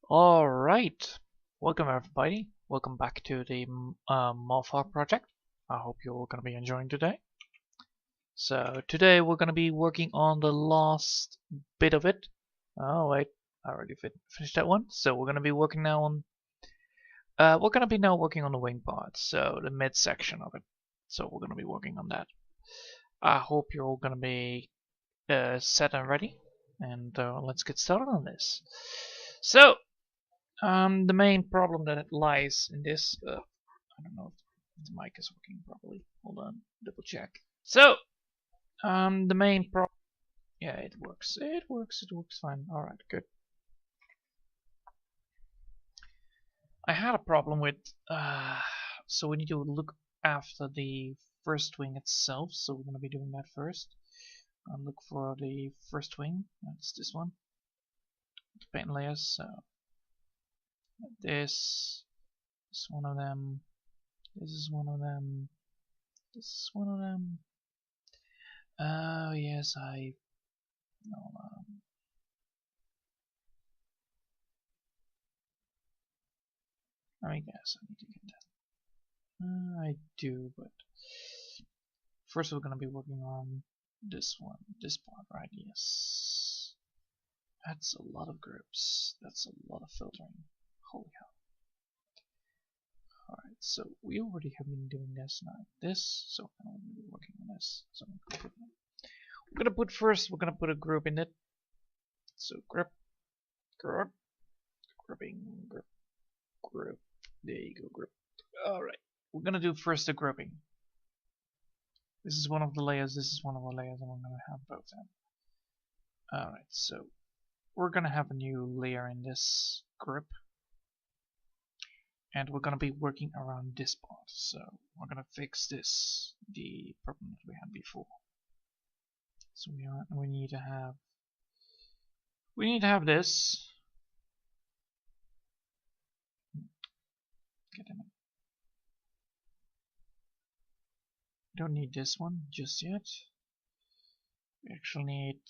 Alright, welcome everybody. Welcome back to the Moth project. I hope you're all going to be enjoying today. So today we're going to be working on the last bit of it. Oh wait, I already finished that one. So we're going to be working now on the wing part, so the mid section of it. So we're going to be working on that. I hope you're all going to be set and ready, and let's get started on this. So the main problem that lies in this, I don't know if the mic is working properly. Hold on, double check. So, the main problem, yeah, it works fine. Alright, good. I had a problem with, so we need to look after the first wing itself, so we're going to be doing that first. Look for the first wing, that's this one. The paint layers, so this is one of them, this is one of them, this is one of them. Oh yes, I guess I need to get that. I do, but first we're gonna be working on this one, this part, right? Yes. That's a lot of groups. That's a lot of filtering. Holy hell. Alright, so we already have been doing this now. This, so I'm gonna be working on this. So we're gonna put a group in it. So group, grouping, group. There you go, group. Alright, we're gonna do first the grouping. This is one of the layers, this is one of the layers, and we're gonna have both of them. Alright, so we're gonna have a new layer in this group. And we're gonna be working around this part. So we're gonna fix this, the problem that we had before. So we need to have this. Get in it. Don't need this one just yet. We actually need,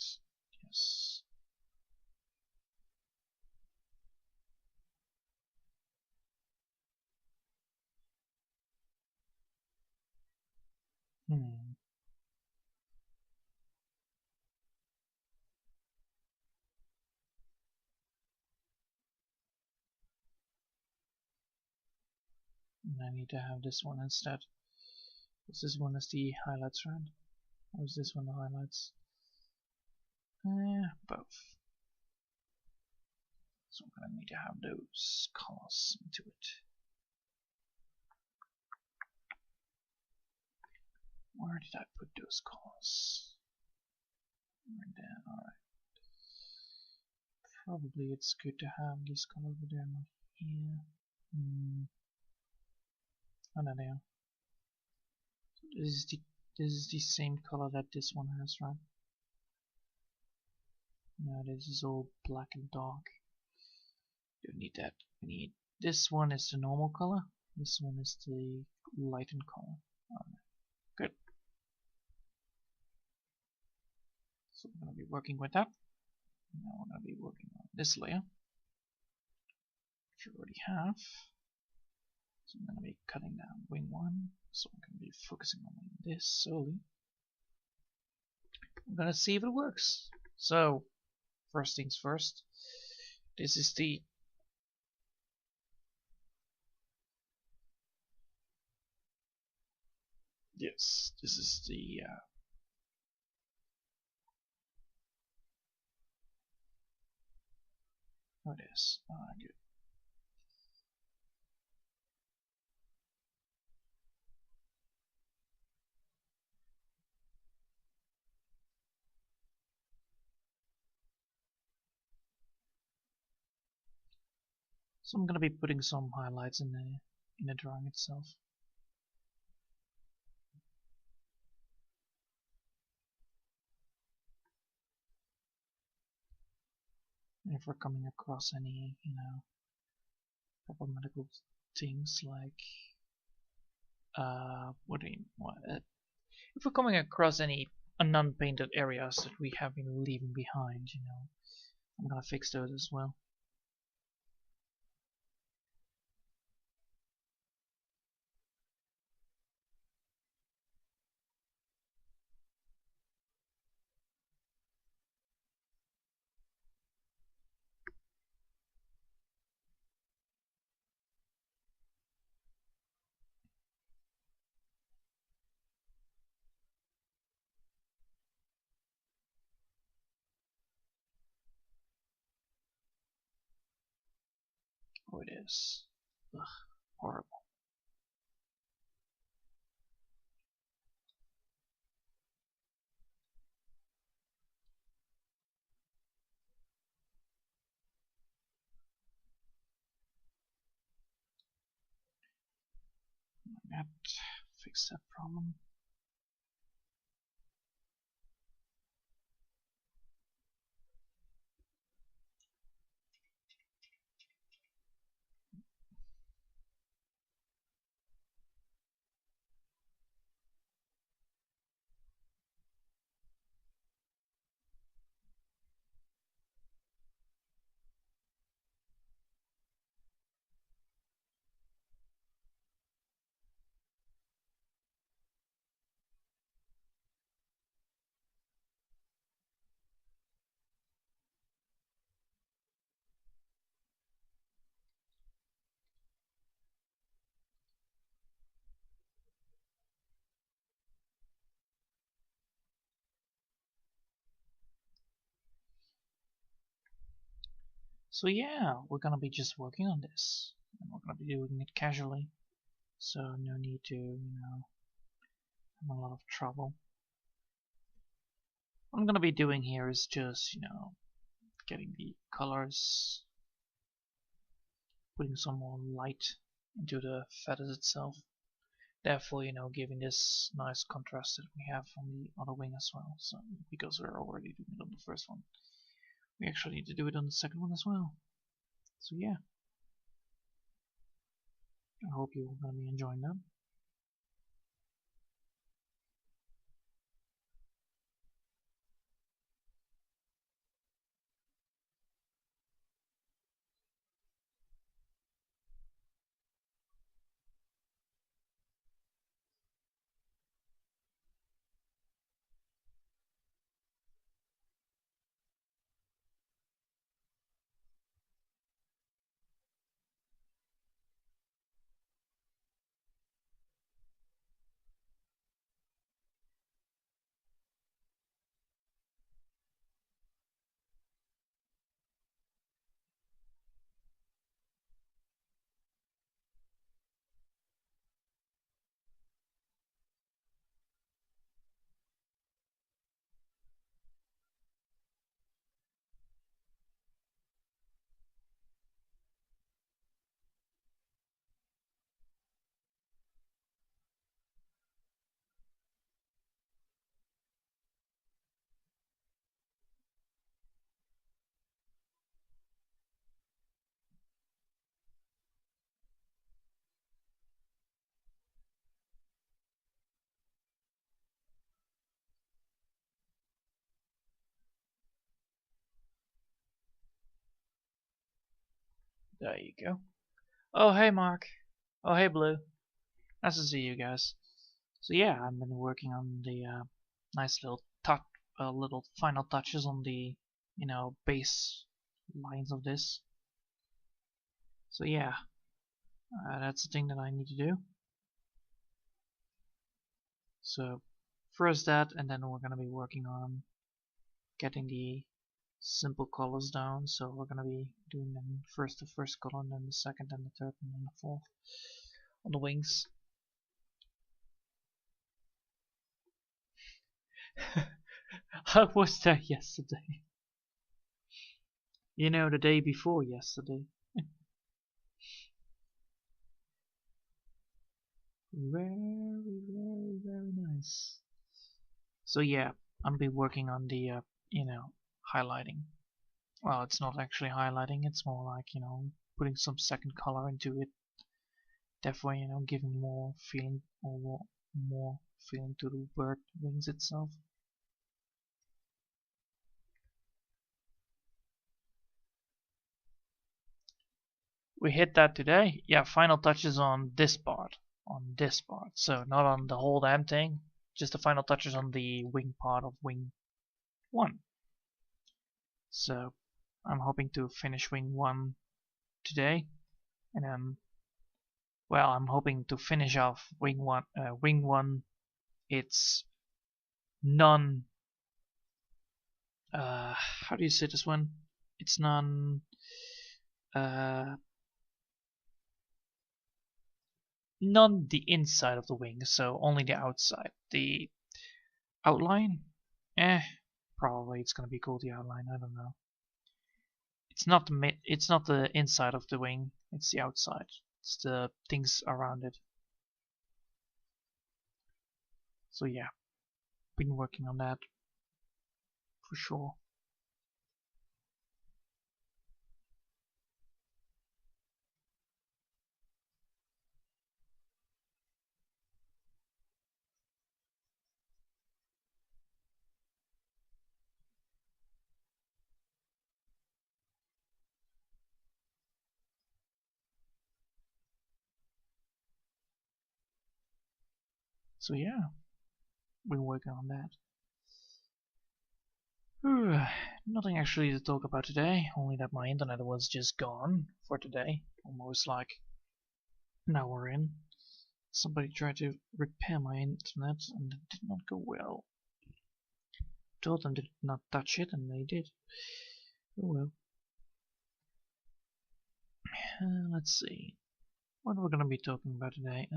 yes. And I need to have this one instead. Because this one is the highlights, right? Or is this one the highlights? Both. So I'm gonna need to have those colors into it. Where did I put those colors? Right there, alright. Probably it's good to have these colors, but they're not here. Oh no, they are. So this is the same color that this one has, right? No, this is all black and dark. Don't need that. We need this one is the normal color. This one is the lightened color. Alright, good. So we're gonna be working with that. Now we're gonna be working on this layer, which you already have. So I'm gonna be cutting down wing 1. So I'm gonna be focusing on this solely. I'm gonna see if it works. So first things first. This is the yes, this is the oh, it is. Good. So I'm gonna be putting some highlights in the drawing itself. If we're coming across any, problematical things like if we're coming across any unpainted areas that we have been leaving behind, I'm gonna fix those as well. whatever it is. Ugh, horrible. That fix that problem. So yeah, we're gonna be just working on this, and we're gonna be doing it casually. So no need to, have a lot of trouble. What I'm gonna be doing here is just, getting the colors, putting some more light into the feathers itself. Therefore, giving this nice contrast that we have from the other wing as well. So because we're already doing it on the first one, we actually need to do it on the second one as well. So yeah, I hope you're gonna be enjoying that. There you go. Oh hey Mark. Oh hey Blue. Nice to see you guys. So yeah, I've been working on the nice little final touches on the base lines of this. So yeah, that's the thing that I need to do. So first that, and then we're gonna be working on getting the simple colors down. So we're gonna be doing them first the first color, and then the second, and the third, and then the fourth on the wings. I was there yesterday. The day before yesterday. Very, very, very nice. So yeah, I'm be working on the highlighting. Well, it's not actually highlighting, it's more like, putting some second color into it. Therefore, giving more feeling or more feeling to the bird wings itself. We hit that today. Yeah, final touches on this part. So not on the whole damn thing, just the final touches on the wing part of wing 1. So I'm hoping to finish wing 1 today, and then, well, I'm hoping to finish off wing 1. Wing 1, it's non. How do you say this one? It's non. not the inside of the wing, so only the outside. The outline? Probably it's gonna be called the outline, I don't know. It's not the inside of the wing, it's the outside. It's the things around it. So yeah, been working on that for sure. So yeah, been working on that. Nothing actually to talk about today, only that my internet was just gone for today, almost like an hour in. Somebody tried to repair my internet and it did not go well. Told them to not touch it and they did. Oh well. Let's see. What are we gonna be talking about today?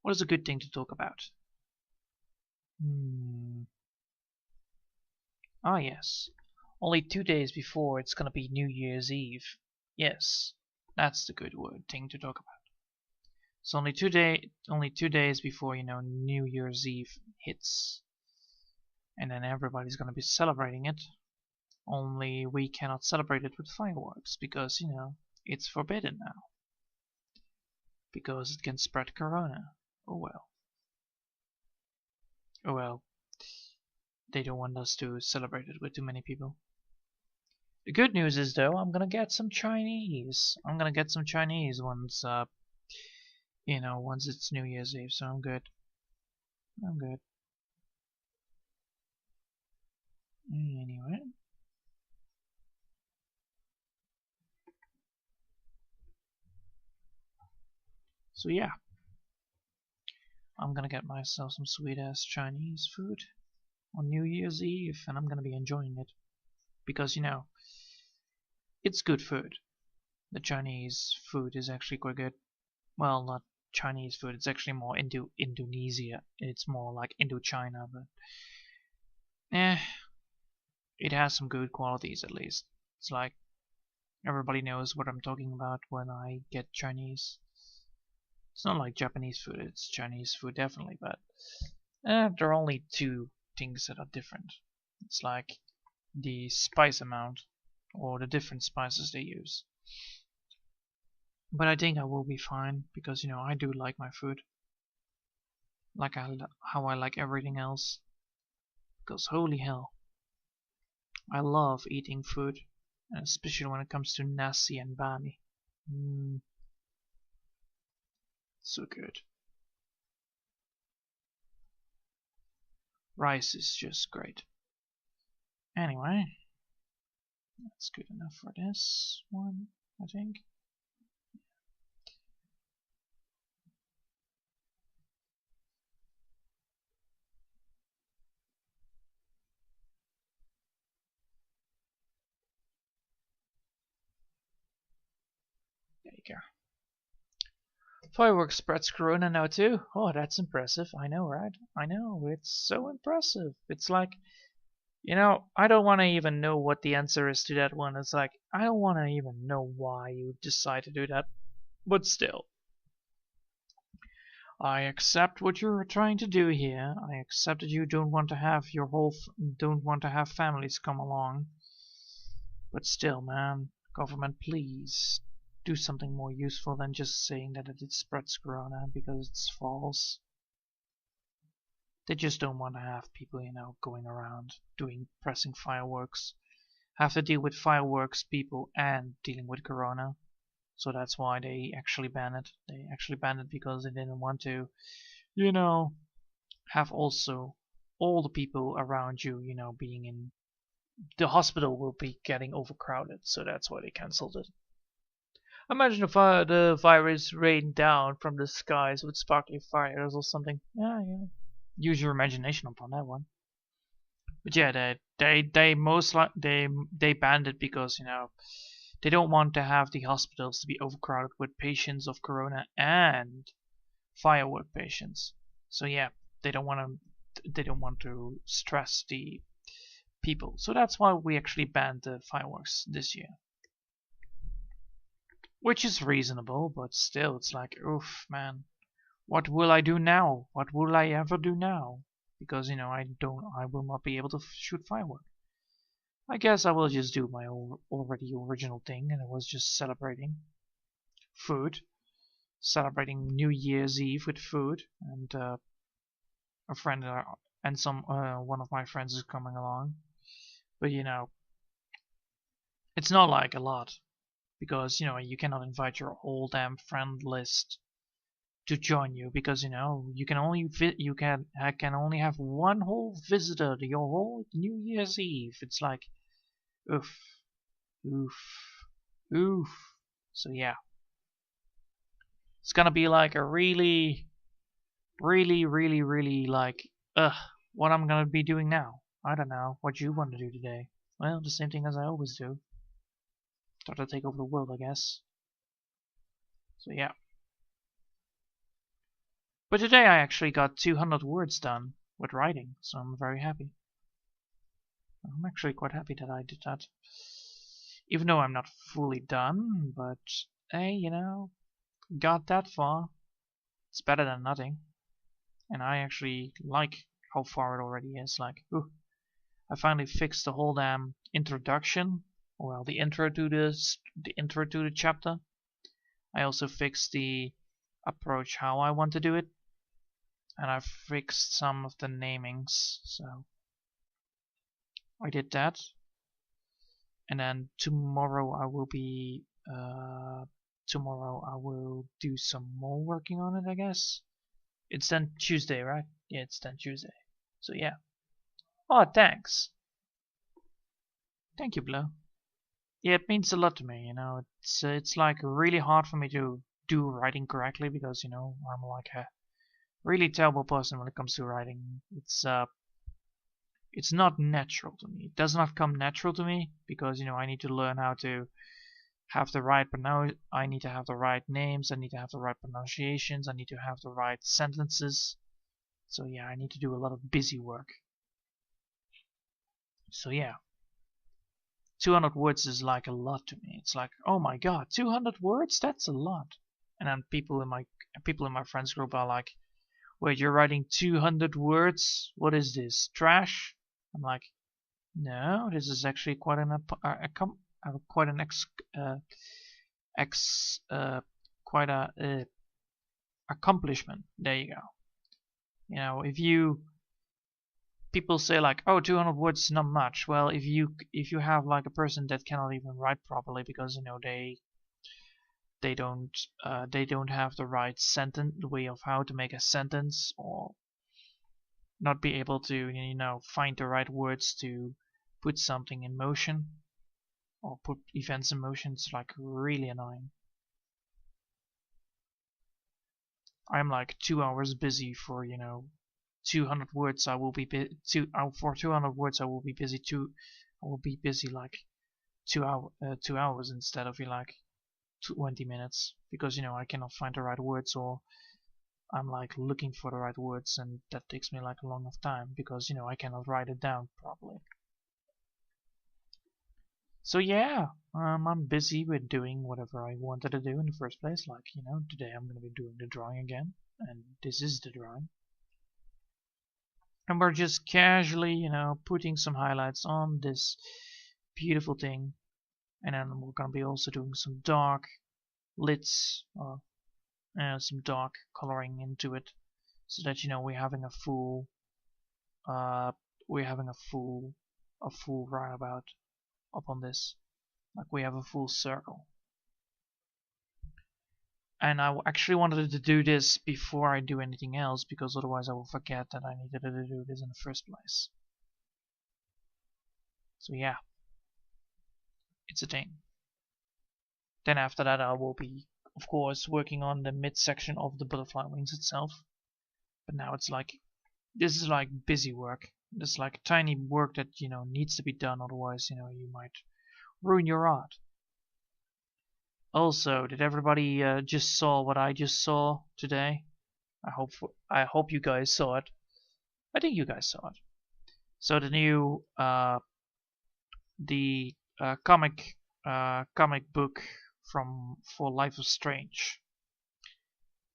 What is a good thing to talk about? Ah yes. Only 2 days before it's gonna be New Year's Eve. Yes, that's the good thing to talk about. So only 2 days before, you know, New Year's Eve hits. And then everybody's gonna be celebrating it. Only we cannot celebrate it with fireworks because, you know, it's forbidden now. Because it can spread corona. Oh well. Oh well. They don't want us to celebrate it with too many people. The good news is though, I'm gonna get some Chinese. I'm gonna get some Chinese once, you know, once it's New Year's Eve, so I'm good. I'm good. Anyway. So yeah. I'm gonna get myself some sweet ass Chinese food on New Year's Eve and I'm gonna be enjoying it. Because, you know, it's good food. The Chinese food is actually quite good. Well, not Chinese food, it's actually more Indonesia. It's more like Indochina, but it has some good qualities at least. It's like everybody knows what I'm talking about when I get Chinese. It's not like Japanese food, it's Chinese food definitely, but there are only two things that are different. It's like the spice amount or the different spices they use. But I think I will be fine because, you know, I do like my food. Like how I like everything else. Because holy hell, I love eating food, especially when it comes to nasi and bami. So good. Rice is just great. Anyway, that's good enough for this one, I think. There you go. Fireworks spreads corona now too. Oh, that's impressive. I know, right? I know, it's so impressive. It's like, you know, I don't want to even know what the answer is to that one. It's like, I don't want to even know why you decide to do that. But still. I accept what you're trying to do here. I accept that you don't want to have don't want to have families come along. But still, man, government, please do something more useful than just saying that it spreads corona because it's false. They just don't want to have people, you know, going around pressing fireworks. Have to deal with fireworks people and dealing with corona. So that's why they actually ban it. They actually banned it because they didn't want to, you know, have also all the people around you, you know, being in the hospital will be getting overcrowded. So that's why they cancelled it. Imagine if the virus rained down from the skies with sparkly fires or something. Yeah. Use your imagination upon that one. But yeah, they banned it because, you know, they don't want to have the hospitals to be overcrowded with patients of corona and firework patients. So yeah, they don't want to stress the people. So that's why we actually banned the fireworks this year. Which is reasonable, but still it's like, oof, man. What will I do now? What will I ever do now? Because, you know, I will not be able to shoot fireworks. I guess I will just do my already original thing, and it was just celebrating food. Celebrating New Year's Eve with food, and a friend and one of my friends is coming along. But, you know, it's not like a lot. Because, you know, you cannot invite your whole damn friend list to join you, because, you know, you can only only have one whole visitor to your whole New Year's Eve. It's like, oof, oof, oof. So yeah, it's gonna be like a really like, what I'm gonna be doing now. I don't know what you want to do today. Well, the same thing as I always do. Start to take over the world, I guess. So yeah. But today I actually got 200 words done with writing, so I'm very happy. I'm actually quite happy that I did that. Even though I'm not fully done, but hey, you know, got that far. It's better than nothing. And I actually like how far it already is. Like, ooh, I finally fixed the whole damn introduction. Well, the intro to the chapter. I also fixed the approach how I want to do it. And I fixed some of the namings, so I did that. And then tomorrow I will do some more working on it, I guess. It's then Tuesday, right? Yeah, it's then Tuesday. So yeah. Oh, thanks. Thank you, Blue. Yeah, it means a lot to me, you know. It's like really hard for me to do writing correctly, because, you know, I'm like a really terrible person when it comes to writing. It's not natural to me. It does not come natural to me, because, you know, I need to learn how to have the right I need to have the right names, I need to have the right pronunciations, I need to have the right sentences. So yeah, I need to do a lot of busy work. So yeah. 200 words is like a lot to me. It's like, oh my god, 200 words? That's a lot. And then people in my friends group are like, wait, you're writing 200 words? What is this? Trash? I'm like, no, this is actually quite an accomplishment. There you go. You know, people say like, oh, 200 words is not much. Well, if you have like a person that cannot even write properly, because, you know, they don't have the right way of how to make a sentence, or not be able to, you know, find the right words to put something in motion or put events in motion. It's like really annoying. I'm like 2 hours busy for, you know, 200 words. I will be for 200 words. I will be busy like 2 hours instead of like 20 minutes, because, you know, I cannot find the right words, or I'm like looking for the right words, and that takes me like a long enough time, because, you know, I cannot write it down properly. So yeah, I'm busy with doing whatever I wanted to do in the first place. Like, you know, today I'm going to be doing the drawing again, and this is the drawing. And we're just casually, you know, putting some highlights on this beautiful thing. And then we're going to be also doing some dark lids, or some dark coloring into it, so that, you know, we're having a full roundabout up on this, like we have a full circle. And I actually wanted to do this before I do anything else, because otherwise I will forget that I needed to do this in the first place. So yeah, it's a thing. Then after that I will be, of course, working on the midsection of the butterfly wings itself. But now it's like, this is like busy work. This is like tiny work that, you know, needs to be done, otherwise, you know, you might ruin your art. Also, did everybody just saw what I just saw today? I hope you guys saw it. I think you guys saw it. So the new comic book for Life is Strange.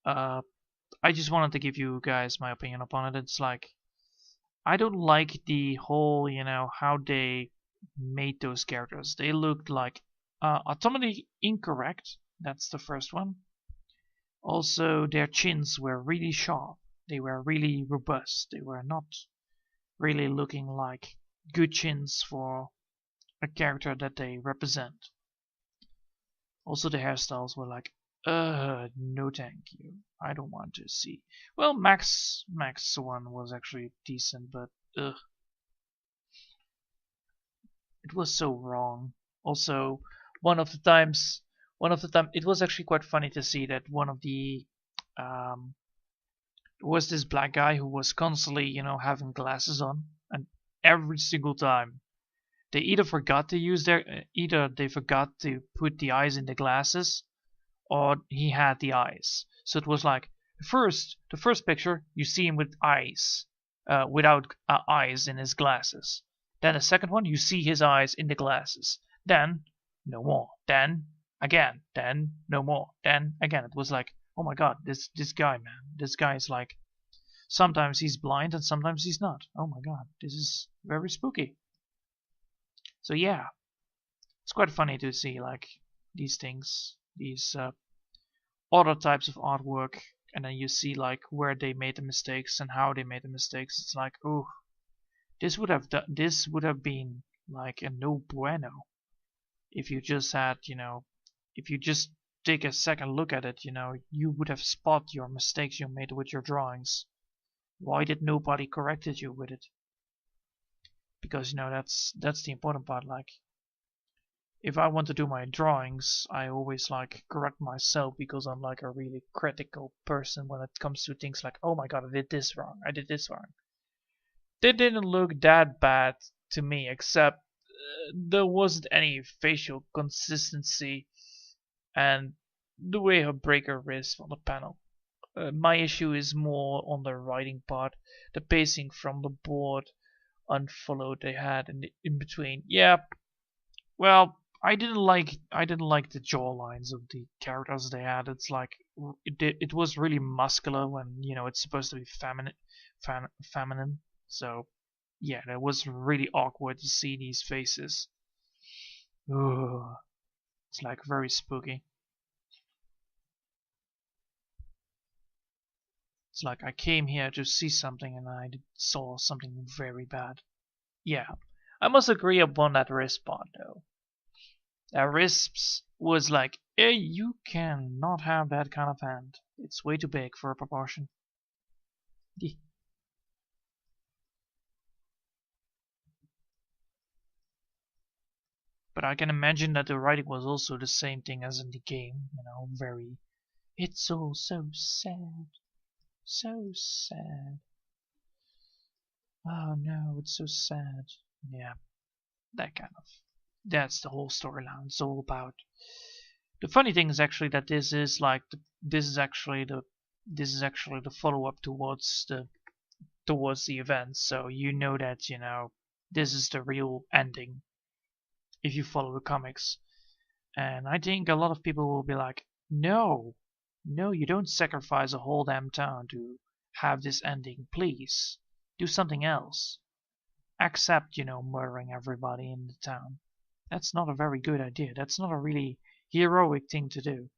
I just wanted to give you guys my opinion upon it. It's like, I don't like the whole, how they made those characters. They looked like atomically incorrect. That's the first one. Also, their chins were really sharp. They were really robust. They were not really looking like good chins for a character that they represent. Also, the hairstyles were like, no thank you. I don't want to see. Well, Max one was actually decent, but ugh. It was so wrong. Also, one of the time, it was actually quite funny to see that one of the, was this black guy who was constantly, having glasses on, and every single time they either forgot to put the eyes in the glasses, or he had the eyes. So it was like the first picture you see him with eyes, without eyes in his glasses. Then the second one you see his eyes in the glasses. Then no more. Then again. Then no more. Then again. It was like, oh my god, this guy, man. This guy is like, sometimes he's blind and sometimes he's not. Oh my god, this is very spooky. So yeah, it's quite funny to see like these things, these other types of artwork, and then you see like where they made the mistakes and how they made the mistakes. It's like, oh, this would have been like a no bueno if you just had, if you just take a second look at it, you would have spot your mistakes you made with your drawings. Why did nobody corrected you with it? Because that's the important part. Like, if I want to do my drawings, I always like correct myself because I'm like a really critical person when it comes to things like, oh my god, I did this wrong, I did this wrong. They didn't look that bad to me, except there wasn't any facial consistency and the way her breaker wrist on the panel. My issue is more on the writing part, the pacing from the board unfollowed they had in between. Yeah, well, I didn't like the jaw lines of the characters they had. It's like it was really muscular when it's supposed to be feminine. So yeah, that was really awkward to see these faces. Ugh. It's like very spooky. It's like I came here to see something and I saw something very bad. Yeah, I must agree upon that wrist part though. That wrist was like, hey, you cannot have that kind of hand. It's way too big for a proportion. But I can imagine that the writing was also the same thing as in the game, very. It's all so sad. So sad. Oh no, it's so sad. Yeah, that kind of. That's the whole storyline. It's all about. The funny thing is actually that this is like this is actually the follow up towards the event. So that this is the real ending if you follow the comics. And I think a lot of people will be like, no, you don't sacrifice a whole damn town to have this ending. Please do something else. Accept, murdering everybody in the town. That's not a very good idea. That's not a really heroic thing to do.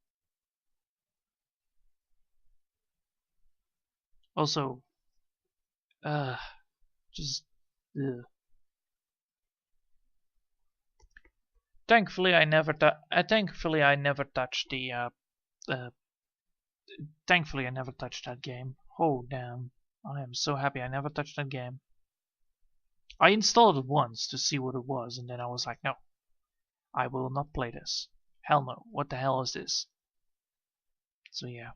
Also, just, ugh. Thankfully, I never touched the. Thankfully, I never touched that game. Oh damn! I am so happy I never touched that game. I installed it once to see what it was, and then I was like, no, I will not play this. Hell no! What the hell is this? So yeah.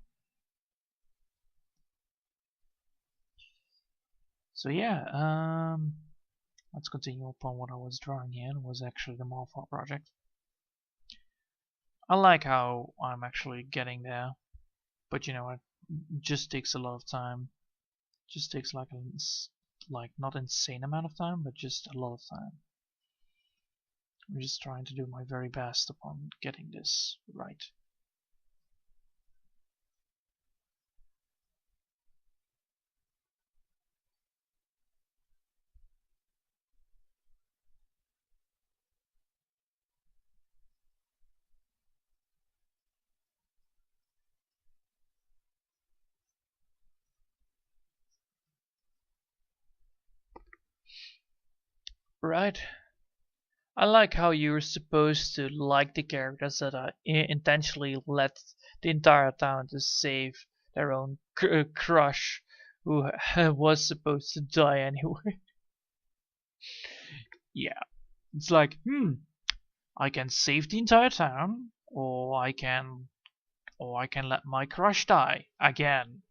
So yeah. Let's continue upon what I was drawing here. It was actually the Malfa project. I like how I'm actually getting there, but you know it just takes a lot of time. Just takes like like not insane amount of time, but just a lot of time. I'm just trying to do my very best upon getting this right. Right. I like how you're supposed to like the characters that are intentionally let the entire town to save their own crush, who was supposed to die anyway. Yeah, it's like, I can save the entire town, or I can let my crush die again.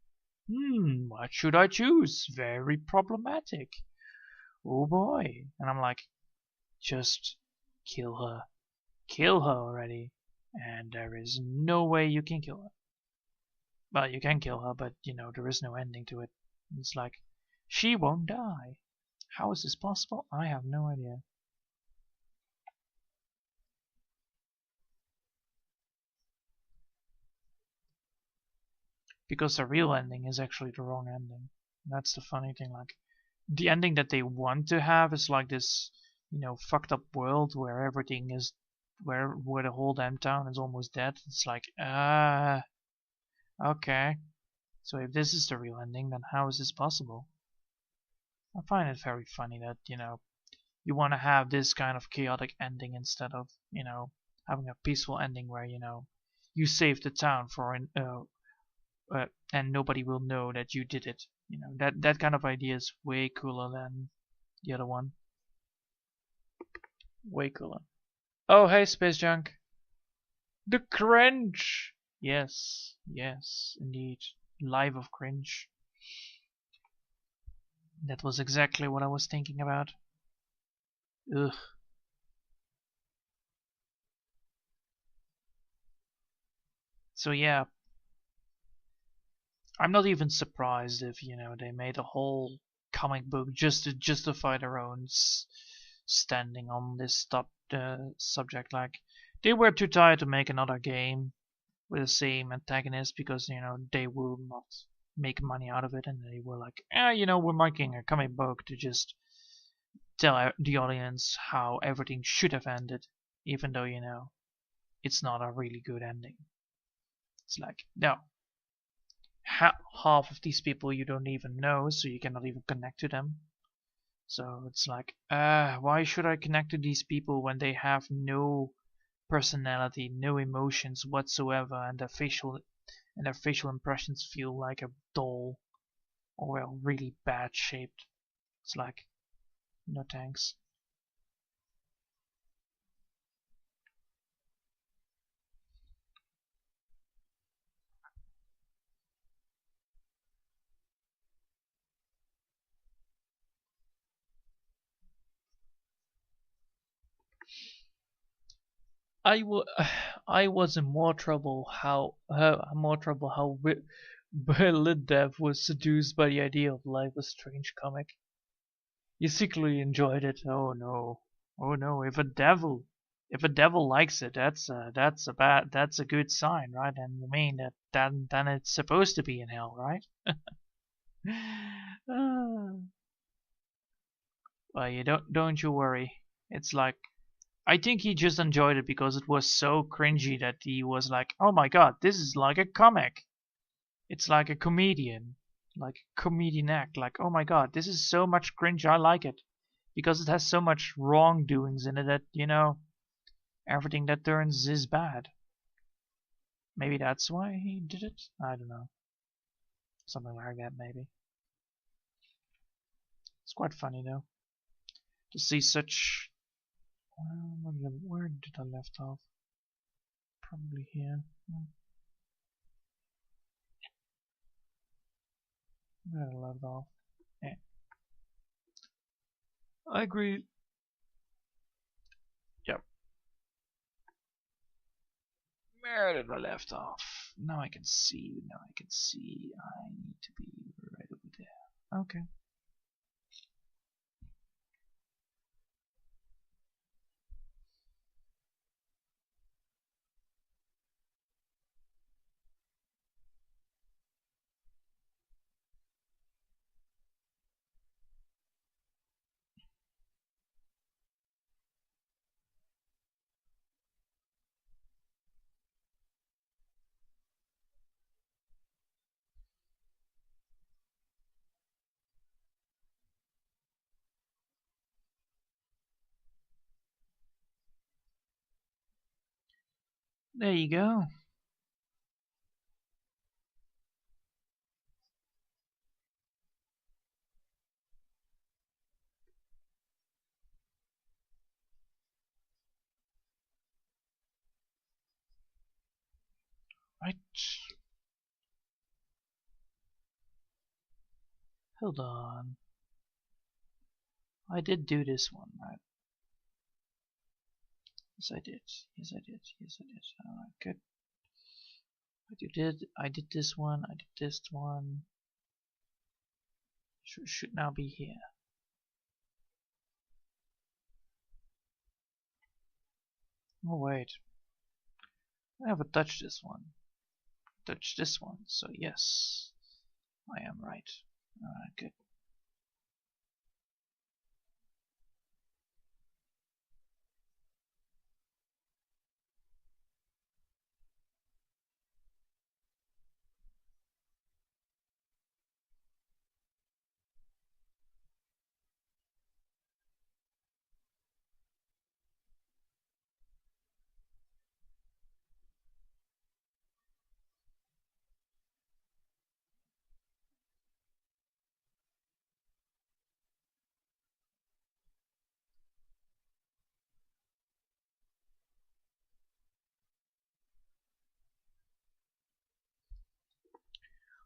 What should I choose? Very problematic. Oh boy. And I'm like, just kill her. Kill her already. And there is no way you can kill her. Well, you can kill her, but you know, there is no ending to it. It's like, she won't die. How is this possible? I have no idea. Because the real ending is actually the wrong ending. That's the funny thing. Like, the ending that they want to have is like this, you know, fucked up world where everything is, where the whole damn town is almost dead. It's like, okay. So if this is the real ending, then how is this possible? I find it very funny that, you know, you want to have this kind of chaotic ending instead of, you know, having a peaceful ending where, you know, you save the town for and nobody will know that you did it. You know, that kind of idea is way cooler than the other one. Way cooler. Oh, hey, Space Junk. The cringe! Yes, yes, indeed. Live of cringe. That was exactly what I was thinking about. Ugh. So yeah, I'm not even surprised if, you know, they made a whole comic book just to justify their own standing on this subject. Like, they were too tired to make another game with the same antagonist because, you know, they will not make money out of it, and they were like, you know, we're making a comic book to just tell the audience how everything should have ended, even though, you know, it's not a really good ending. It's like, no, half of these people you don't even know, so you cannot even connect to them. So it's like, why should I connect to these people when they have no personality, no emotions whatsoever, and their facial impressions feel like a doll, or well, really bad shaped. It's like, no thanks. I w- I was in more trouble how Dev was seduced by the idea of Life a Strange comic. You secretly enjoyed it. Oh no. Oh no. If a devil likes it, that's a good sign, right? And I mean that then it's supposed to be in hell, right? Well, you don't you worry. It's like, I think he just enjoyed it because it was so cringy that he was like, "Oh my god, this is like a comic. It's like a comedian, like a comedian act. Like, oh my god, this is so much cringe. I like it because it has so much wrongdoings in it that, you know, everything that turns is bad. Maybe that's why he did it. I don't know, something like that maybe. It's quite funny though to see such. Where did I left off? Probably here. Where did I left off? Yeah. I agree. Yep. Where did I left off? Now I can see. Now I can see. I need to be right over there. Okay. There you go. Right. Hold on. I did do this one, right? Yes, I did. Yes, I did. Yes, I did. Alright, good. But you did. I did this one. I did this one. Should now be here. Oh wait. I haven't touched this one. Touch this one. So yes, I am right. Alright, good.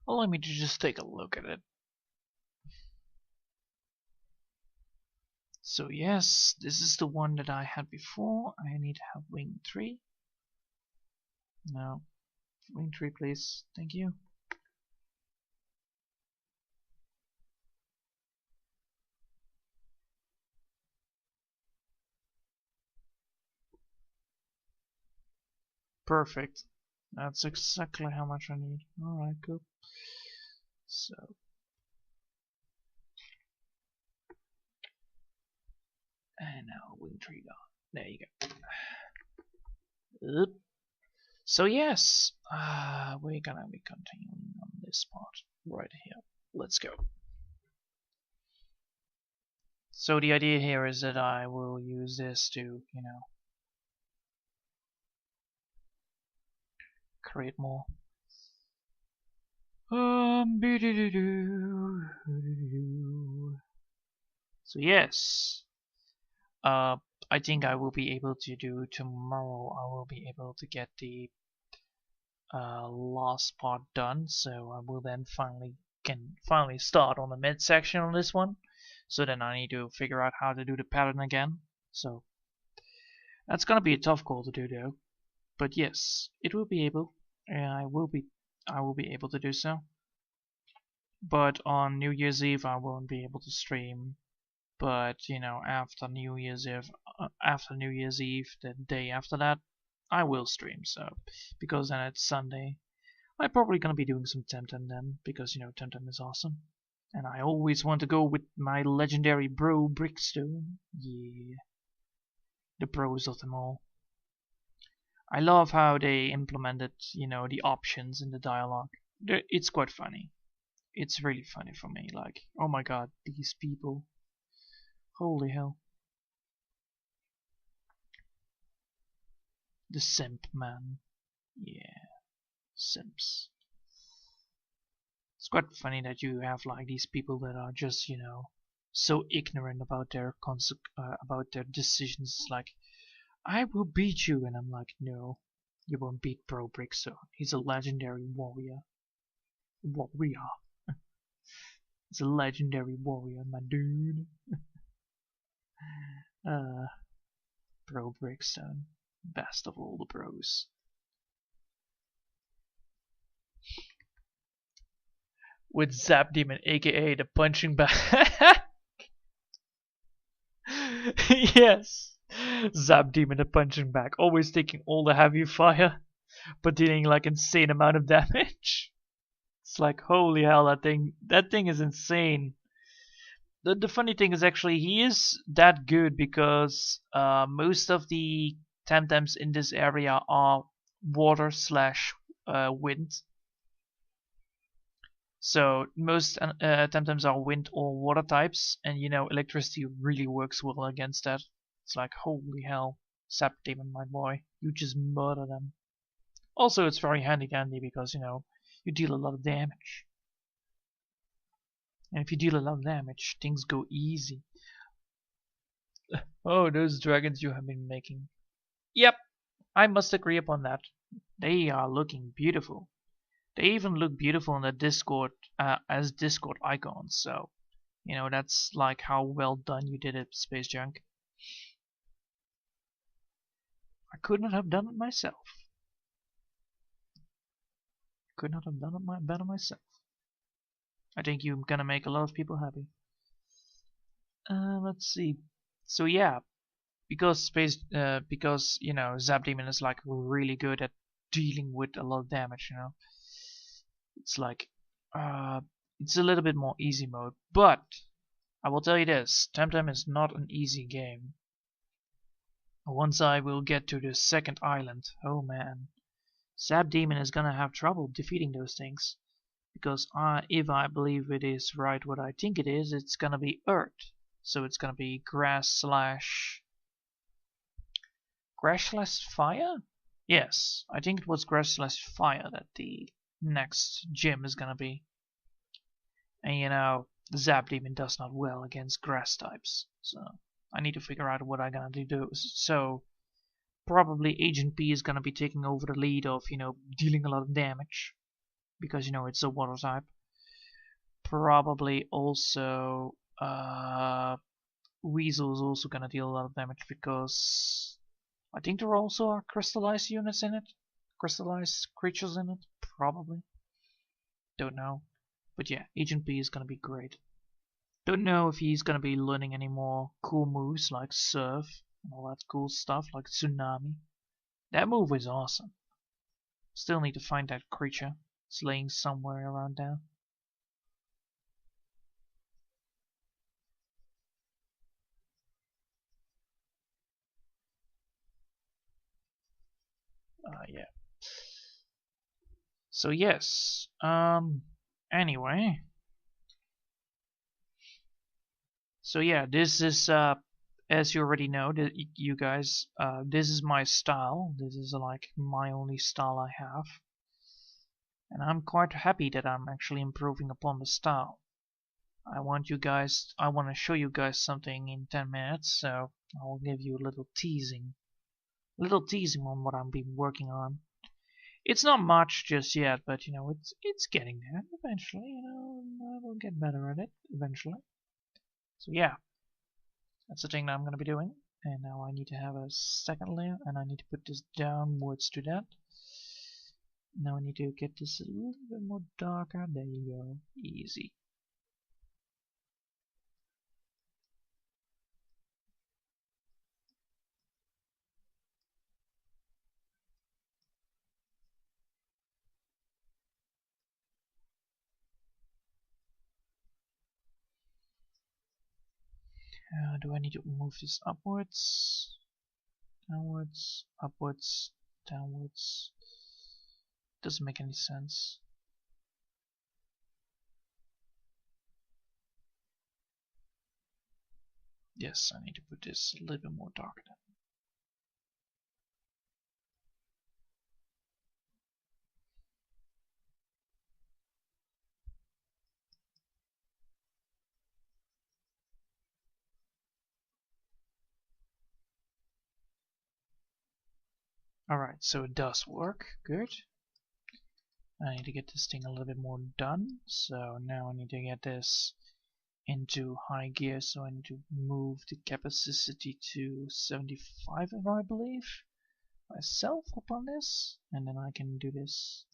Allow me to just take a look at it. So yes, this is the one that I had before. I need to have wing 3. No. Wing 3 please. Thank you. Perfect. That's exactly how much I need. Alright, cool. So. And now wing 3 gone. There you go. Oop. So yes, we're gonna be continuing on this part right here. Let's go. So the idea here is that I will use this to, you know, create more. So yes, I think I will be able to do tomorrow. I will be able to get the last part done. So I will then finally start on the mid section on this one. So then I need to figure out how to do the pattern again. So that's gonna be a tough call to do though. But yes, it will be able, and I will be able to do so. But on New Year's Eve I won't be able to stream. But you know, after New Year's Eve, the day after that, I will stream. So because then it's Sunday, I'm probably gonna be doing some Temtem then, because you know Temtem is awesome. And I always want to go with my legendary bro Brickstone. Yeah. The bros of them all. I love how they implemented, you know, the options in the dialogue. It's quite funny. It's really funny for me. Like, oh my god, these people. Holy hell. The simp man. Yeah. Simps. It's quite funny that you have like these people that are just, you know, so ignorant about their decisions. Like, I will beat you, and I'm like, no, you won't beat Bro Brickstone. He's a legendary warrior. Warrior. He's a legendary warrior, my dude. Bro Brickstone, best of all the bros. with Zap Demon, aka the punching bag. Yes, Zap Demon, the punching bag, always taking all the heavy fire, but dealing like insane amount of damage. It's like holy hell, that thing is insane. The funny thing is actually he is that good because most of the Temtems in this area are water slash wind. So most Temtems are wind or water types, and you know electricity really works well against that. It's like holy hell, Sap Demon, my boy, you just murder them. Also, it's very handy dandy because you know you deal a lot of damage. And if you deal a lot of damage, things go easy. Oh, those dragons you have been making. Yep, I must agree upon that. They are looking beautiful. They even look beautiful in the Discord as Discord icons. So, you know, that's like how well done you did it, Space Junk. I could not have done it myself. Could not have done it better myself. I think you're gonna make a lot of people happy. Let's see. So yeah, because you know Zap Demon is like really good at dealing with a lot of damage. You know, it's like it's a little bit more easy mode. But I will tell you this: Temtem is not an easy game. Once I will get to the second island, oh man, Zap Demon is gonna have trouble defeating those things. Because if I believe it is right what I think it is, it's gonna be Earth. So it's gonna be grass slash fire? Yes, I think it was grass slash fire that the next gym is gonna be. And you know, the Zap Demon does not well against grass types. So I need to figure out what I'm gonna do. So probably Agent P is gonna be taking over the lead of, you know, dealing a lot of damage. Because you know it's a water type. Probably also Weasel is also gonna deal a lot of damage because I think there also are crystallized units in it. Crystallized creatures in it, probably. Don't know. But yeah, Agent B is gonna be great. Don't know if he's gonna be learning any more cool moves like Surf and all that cool stuff like Tsunami. That move is awesome. Still need to find that creature. It's laying somewhere around there. Yeah. So yes. Anyway. So yeah, this is as you already know, you guys, this is my style. This is like my only style I have. And I'm quite happy that I'm actually improving upon the style. I want to show you guys something in 10 minutes, so I will give you a little teasing. On what I've been working on. It's not much just yet, but you know, it's getting there eventually, you know, I will get better at it eventually. So yeah, that's the thing that I'm gonna be doing. And now I need to have a second layer, and I need to put this downwards to that. Now I need to get this a little bit more darker. There you go. Easy. Do I need to move this upwards? Downwards, upwards, downwards. Doesn't make any sense. Yes, I need to put this a little bit more darker then. Alright, so it does work. Good. I need to get this thing a little bit more done. So now I need to get this into high gear. So I need to move the capacity to 75, if I believe, myself upon this. And then I can do this.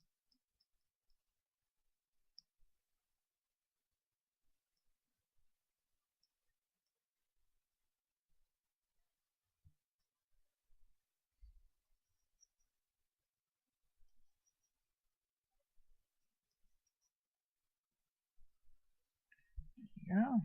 go.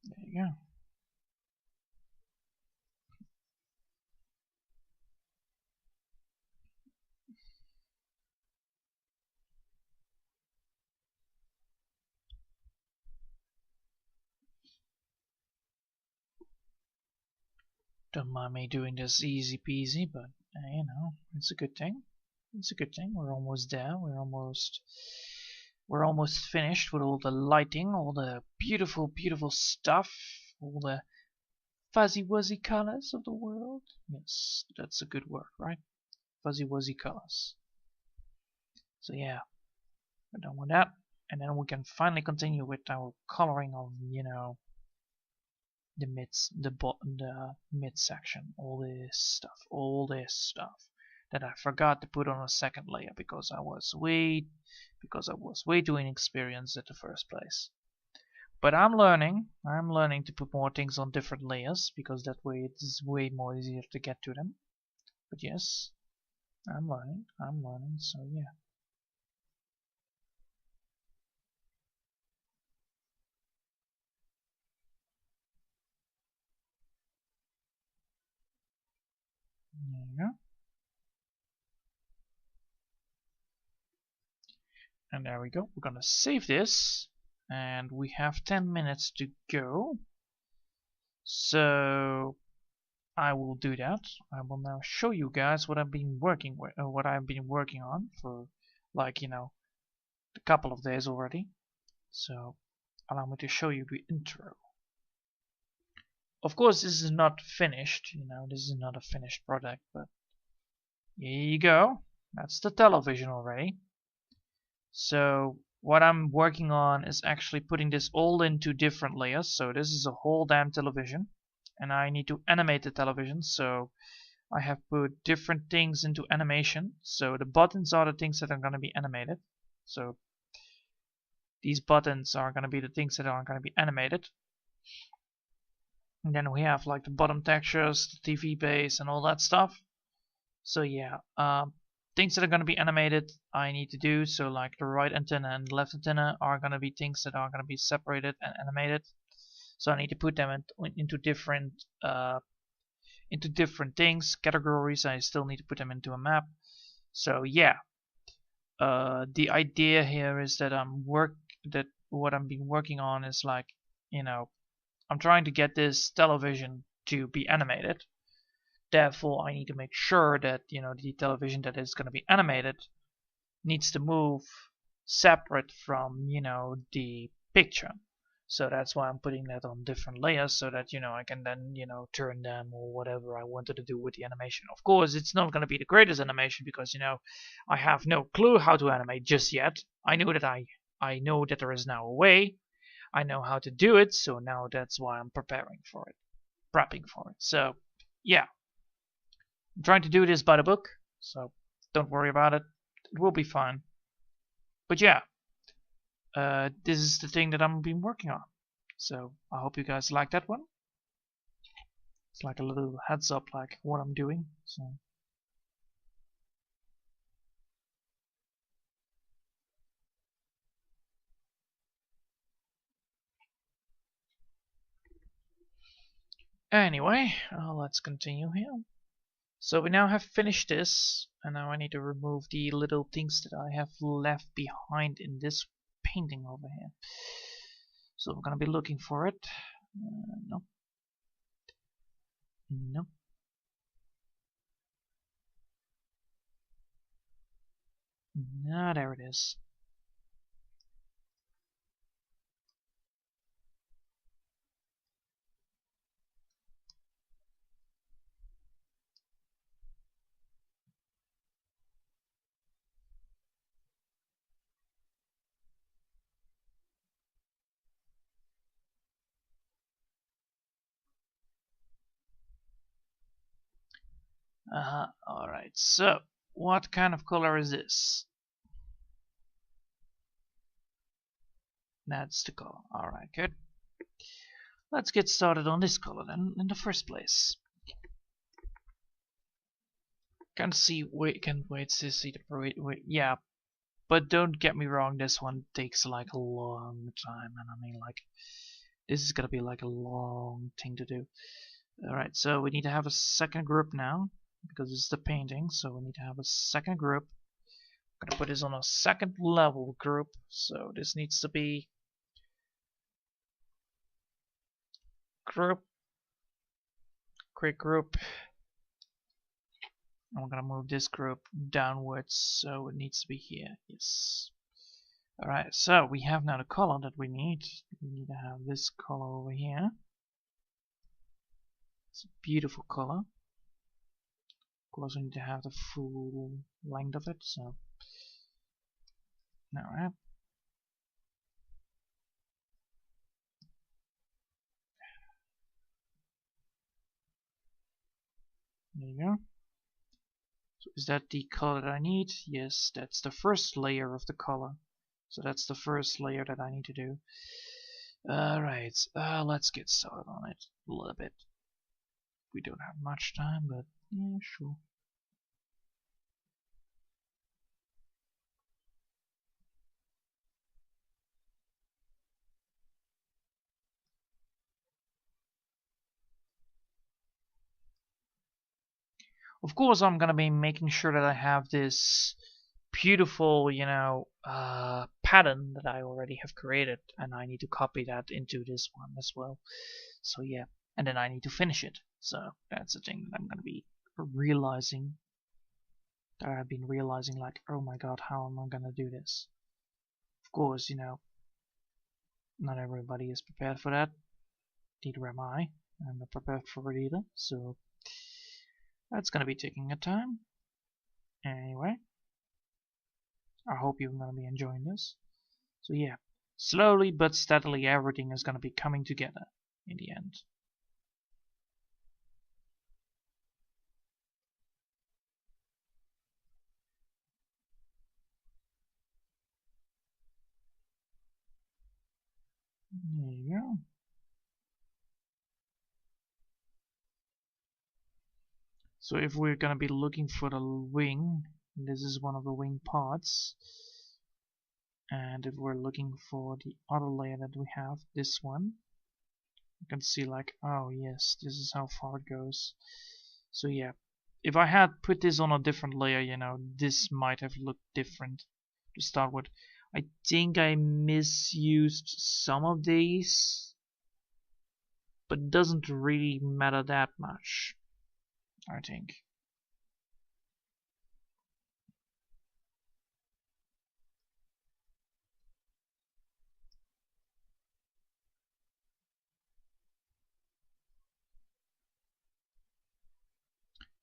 There you go. Don't mind me doing this easy peasy, but you know, it's a good thing. It's a good thing. We're almost there. We're almost finished with all the lighting, all the beautiful, beautiful stuff, all the fuzzy wuzzy colors of the world. Yes, that's a good word, right? Fuzzy wuzzy colors. So yeah, we're done with that, and then we can finally continue with our coloring of, you know, the mid section, all this stuff that I forgot to put on a second layer because I was way too inexperienced at the first place. But I'm learning to put more things on different layers because that way it's way more easier to get to them. But yes, I'm learning, so yeah. There you go. And there we go. We're gonna save this, and we have 10 minutes to go. So I will do that. I will now show you guys what I've been working with, what I've been working on for, like, you know, a couple of days already. So allow me to show you the intro. Of course, this is not finished. You know, this is not a finished product, but here you go. That's the television already. So what I'm working on is actually putting this all into different layers. So this is a whole damn television, and I need to animate the television. So I have put different things into animation. So the buttons are the things that are going to be animated. So these buttons are going to be the things that are going to be animated. And then we have like the bottom textures, the TV base, and all that stuff. So yeah, things that are going to be animated I need to do. So like the right antenna and the left antenna are going to be things that are going to be separated and animated. So I need to put them into different things, categories. I still need to put them into a map. So yeah, the idea here is that what I'm been working on is, like, you know, I'm trying to get this television to be animated. Therefore, I need to make sure that, you know, the television that is going to be animated needs to move separate from, you know, the picture. So that's why I'm putting that on different layers, so that, you know, I can then, you know, turn them or whatever I wanted to do with the animation. Of course, it's not going to be the greatest animation because, you know, I have no clue how to animate just yet. I know that there is now a way. I know how to do it, so now that's why I'm prepping for it. So yeah, I'm trying to do this by the book, so don't worry about it. It will be fine. But yeah, this is the thing that I'm been working on. So I hope you guys like that one. It's like a little heads up, like what I'm doing. So anyway, let's continue here. So we now have finished this, and now I need to remove the little things that I have left behind in this painting over here. So we're gonna be looking for it. No. No. No, there it is. Alright, so what kind of color is this? That's the color. Alright, good. Let's get started on this color then, in the first place. Can't wait to see the parade. Wait, yeah, but don't get me wrong, this one takes like a long time, and I mean like, this is gonna be like a long thing to do. Alright, so we need to have a second group now, because it's the painting, so we need to have a second group. I'm gonna put this on a second level group, so this needs to be group, create group. And we're gonna move this group downwards, so it needs to be here. Yes. Alright, so we have now the color that we need. We need to have this color over here. It's a beautiful color. Of course, we need to have the full length of it, so. Alright. There you go. So is that the color that I need? Yes, that's the first layer of the color. So that's the first layer that I need to do. Alright, let's get started on it a little bit. We don't have much time, but yeah, sure. Of course, I'm gonna be making sure that I have this beautiful, pattern that I already have created, and I need to copy that into this one as well. So yeah, and then I need to finish it. So that's the thing that I'm gonna be realizing. That I've been realizing, like, oh my god, how am I gonna do this? Of course, not everybody is prepared for that. Neither am I. I'm not prepared for it either. So that's gonna be taking a time. Anyway, I hope you're gonna be enjoying this. So yeah, slowly but steadily everything is gonna be coming together in the end. There you go. So if we're gonna be looking for the wing, this is one of the wing parts. And if we're looking for the other layer that we have, this one, you can see like, oh yes, this is how far it goes. So yeah, if I had put this on a different layer, this might have looked different to start with. I think I misused some of these, but it doesn't really matter that much, I think.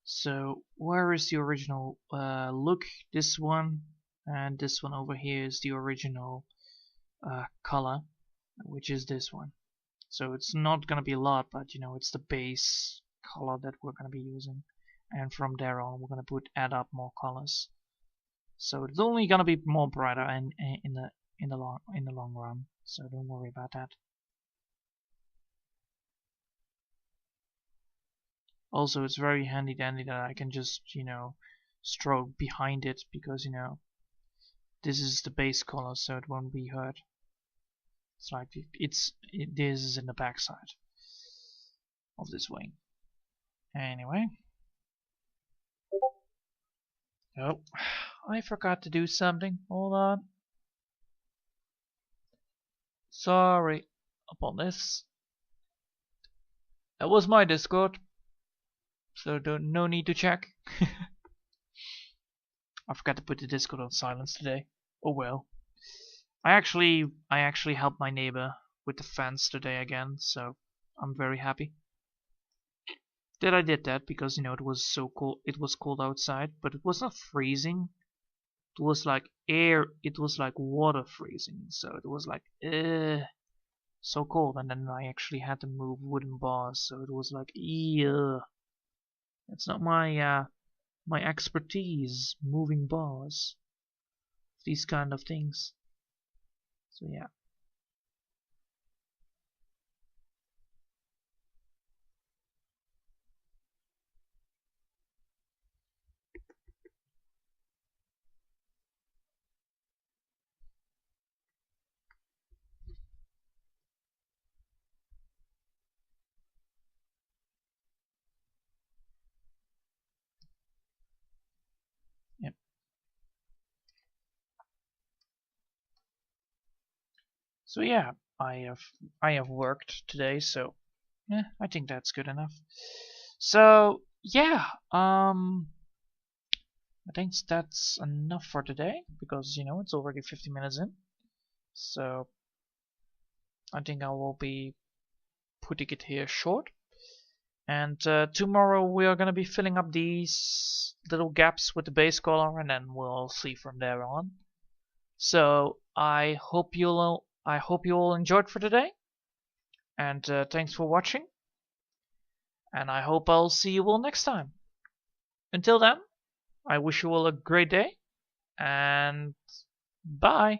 So where is the original look? This one, and this one over here is the original color, which is this one. So it's not gonna be a lot, but it's the base color that we're gonna be using, and from there on we're gonna add up more colors. So it's only gonna be more brighter in the long run. So don't worry about that. Also, it's very handy dandy that I can just stroke behind it, because this is the base color, so it won't be hurt. It's like this is in the backside of this wing. Anyway. Oh, I forgot to do something. Hold on. Sorry about this. That was my Discord, so no need to check. I forgot to put the Discord on silence today. Oh well. I actually helped my neighbor with the fence today again, so I'm very happy that I did that, because it was so cold. It was cold outside, but it was not freezing. It was like it was like water freezing, so it was like so cold. And then I actually had to move wooden bars, so it was like, it's not my my expertise, moving bars, these kind of things. So yeah. Yep. So yeah, I have worked today, so yeah, I think that's good enough. So yeah, I think that's enough for today because you know it's already 50 minutes in. So I think I will be putting it here short. And tomorrow we are going to be filling up these little gaps with the base color, and then we'll see from there on. So I hope you all enjoyed for today, and thanks for watching. And I hope I'll see you all next time. Until then, I wish you all a great day, and bye.